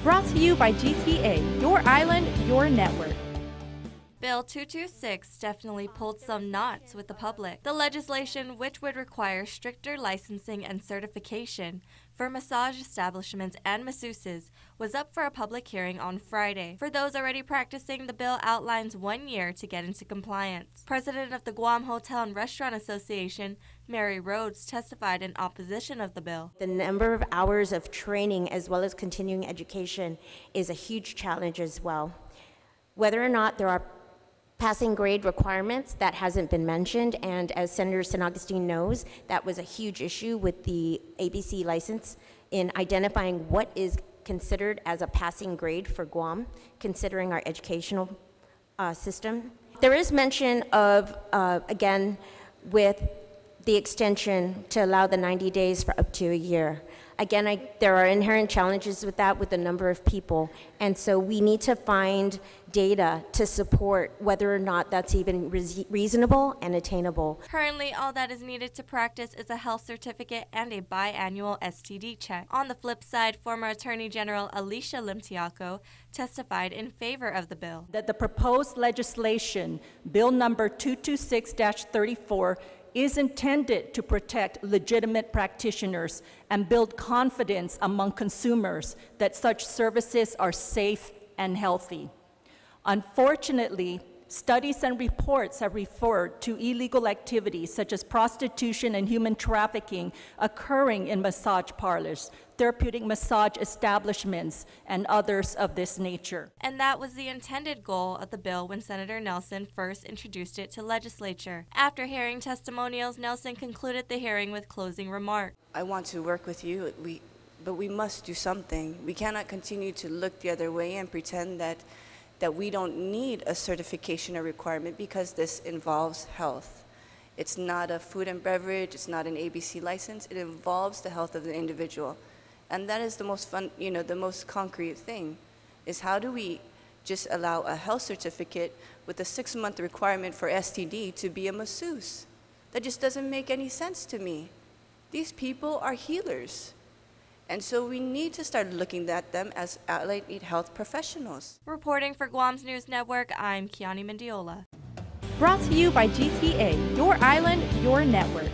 Brought to you by GTA, your island, your network. Bill 226 definitely pulled some knots with the public. The legislation, which would require stricter licensing and certification for massage establishments and masseuses, was up for a public hearing on Friday. For those already practicing, the bill outlines 1 year to get into compliance. President of the Guam Hotel and Restaurant Association, Mary Rhodes, testified in opposition of the bill. The number of hours of training as well as continuing education is a huge challenge as well. Whether or not there are passing grade requirements, that hasn't been mentioned, and as Senator San Agustin knows, that was a huge issue with the ABC license in identifying what is considered as a passing grade for Guam, considering our educational system. There is mention of, again, with the extension to allow the 90 days for up to a year. Again, there are inherent challenges with that with the number of people, and so we need to find data to support whether or not that's even reasonable and attainable. Currently, all that is needed to practice is a health certificate and a biannual STD check. On the flip side, former Attorney General Alicia Lim Ciacco testified in favor of the bill. That the proposed legislation, Bill number 226-34, is intended to protect legitimate practitioners and build confidence among consumers that such services are safe and healthy. Unfortunately, studies and reports have referred to illegal activities such as prostitution and human trafficking occurring in massage parlors, therapeutic massage establishments, and others of this nature. And that was the intended goal of the bill when Senator Nelson first introduced it to legislature. After hearing testimonials, Nelson concluded the hearing with closing remarks. I want to work with you, but we must do something. We cannot continue to look the other way and pretend that we don't need a certification or requirement because this involves health. It's not a food and beverage, it's not an ABC license, it involves the health of the individual. And that is the most fun, the most concrete thing, is how do we just allow a health certificate with a 6-month requirement for STD to be a masseuse? That just doesn't make any sense to me. These people are healers. And so we need to start looking at them as allied health professionals. Reporting for Guam's News Network, I'm Kiani Mendiola. Brought to you by GTA, your island, your network.